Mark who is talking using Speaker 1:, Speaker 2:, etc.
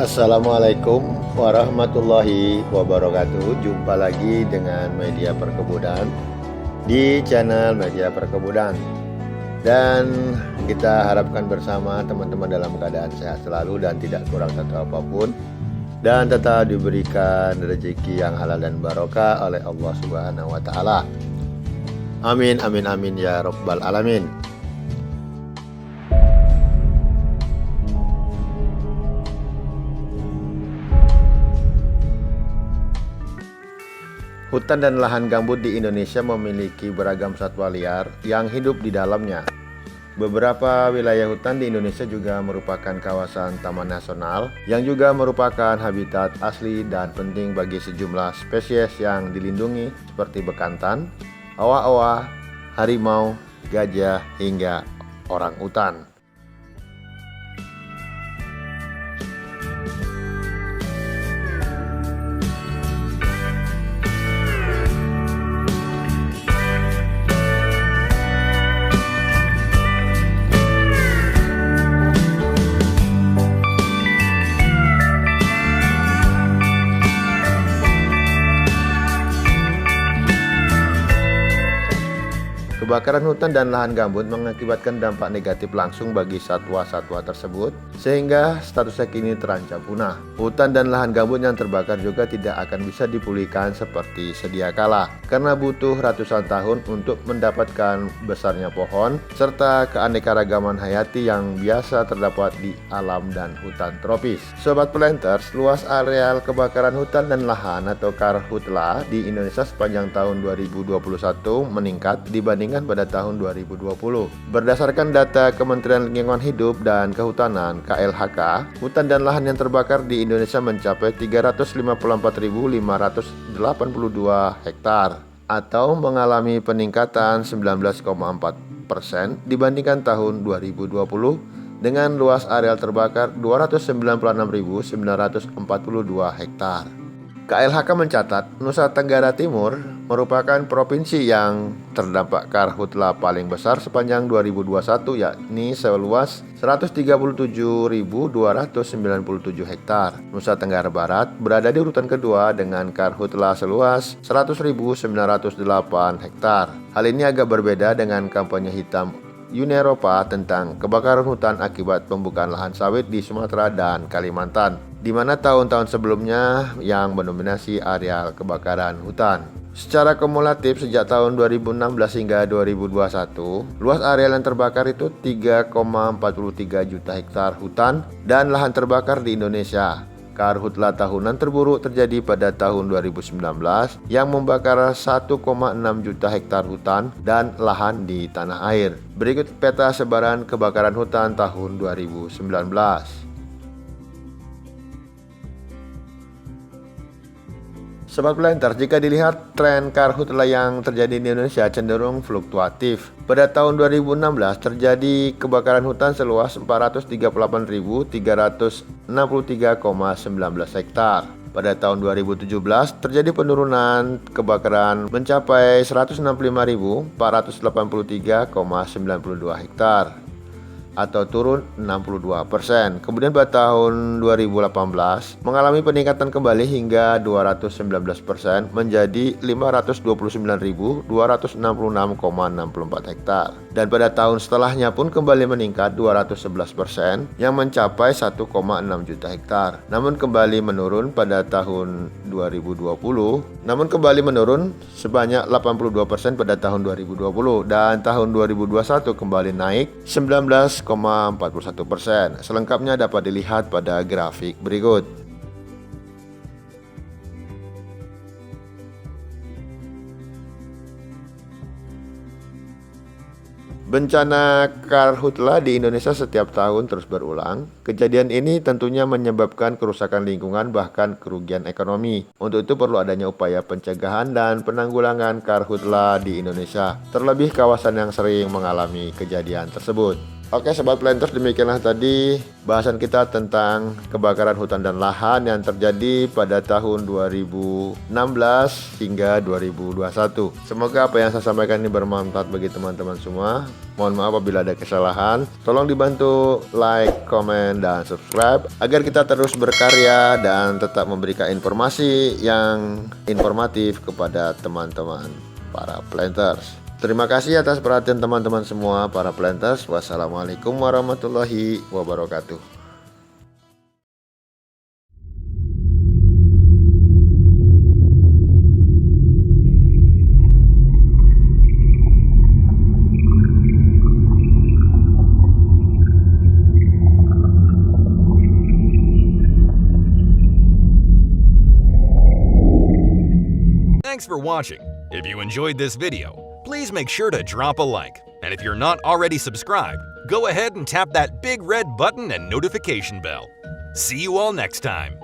Speaker 1: Assalamualaikum warahmatullahi wabarakatuh. Jumpa lagi dengan Media Perkebunan di channel Media Perkebunan. Dan kita harapkan bersama teman-teman dalam keadaan sehat selalu dan tidak kurang satu apapun, dan tetap diberikan rezeki yang halal dan barokah oleh Allah Subhanahu wa Ta'ala. Amin amin amin ya rabbal alamin. Hutan dan lahan gambut di Indonesia memiliki beragam satwa liar yang hidup di dalamnya. Beberapa wilayah hutan di Indonesia juga merupakan kawasan taman nasional yang juga merupakan habitat asli dan penting bagi sejumlah spesies yang dilindungi seperti bekantan, owa-owa, harimau, gajah, hingga orangutan. Kebakaran hutan dan lahan gambut mengakibatkan dampak negatif langsung bagi satwa-satwa tersebut, sehingga statusnya kini terancam punah. Hutan dan lahan gambut yang terbakar juga tidak akan bisa dipulihkan seperti sedia kala, karena butuh ratusan tahun untuk mendapatkan besarnya pohon, serta keanekaragaman hayati yang biasa terdapat di alam dan hutan tropis. Sobat Planters, luas areal kebakaran hutan dan lahan atau karhutla di Indonesia sepanjang tahun 2021 meningkat dibandingkan pada tahun 2020. Berdasarkan data Kementerian Lingkungan Hidup dan Kehutanan (KLHK), hutan dan lahan yang terbakar di Indonesia mencapai 354.582 hektar atau mengalami peningkatan 19,4% dibandingkan tahun 2020 dengan luas areal terbakar 296.942 hektar. KLHK mencatat Nusa Tenggara Timur merupakan provinsi yang terdampak karhutla paling besar sepanjang 2021, yakni seluas 137.297 hektar. Nusa Tenggara Barat berada di urutan kedua dengan karhutla seluas 100.908 hektar. Hal ini agak berbeda dengan kampanye hitam Uni Eropa tentang kebakaran hutan akibat pembukaan lahan sawit di Sumatera dan Kalimantan, di mana tahun-tahun sebelumnya yang mendominasi areal kebakaran hutan. Secara kumulatif sejak tahun 2016 hingga 2021, luas areal yang terbakar itu 3,43 juta hektar hutan dan lahan terbakar di Indonesia. Karhutla tahunan terburuk terjadi pada tahun 2019 yang membakar 1,6 juta hektar hutan dan lahan di tanah air. Berikut peta sebaran kebakaran hutan tahun 2019. Sobat Planters, jika dilihat tren karhutla yang terjadi di Indonesia cenderung fluktuatif. Pada tahun 2016 terjadi kebakaran hutan seluas 438.363,19 hektar. Pada tahun 2017 terjadi penurunan kebakaran mencapai 165.483,92 hektar atau turun 62%. Kemudian pada tahun 2018 mengalami peningkatan kembali hingga 219% menjadi 529.266,64 hektar. Dan pada tahun setelahnya pun kembali meningkat 211% yang mencapai 1,6 juta hektar. Namun kembali menurun pada tahun 2020, sebanyak 82% pada tahun 2020, dan tahun 2021 kembali naik 19,41%. Selengkapnya dapat dilihat pada grafik berikut. Bencana karhutla di Indonesia setiap tahun terus berulang. Kejadian ini tentunya menyebabkan kerusakan lingkungan bahkan kerugian ekonomi. Untuk itu perlu adanya upaya pencegahan dan penanggulangan karhutla di Indonesia, terlebih kawasan yang sering mengalami kejadian tersebut. Oke Sobat Planters, demikianlah tadi bahasan kita tentang kebakaran hutan dan lahan yang terjadi pada tahun 2016 hingga 2021. Semoga apa yang saya sampaikan ini bermanfaat bagi teman-teman semua. Mohon maaf apabila ada kesalahan. Tolong dibantu like, komen, dan subscribe agar kita terus berkarya dan tetap memberikan informasi yang informatif kepada teman-teman para planters. Terima kasih atas perhatian teman-teman semua para planters. Wassalamualaikum warahmatullahi wabarakatuh.
Speaker 2: Thanks for watching. If you enjoyed this video, please make sure to drop a like. And if you're not already subscribed, go ahead and tap that big red button and notification bell. See you all next time.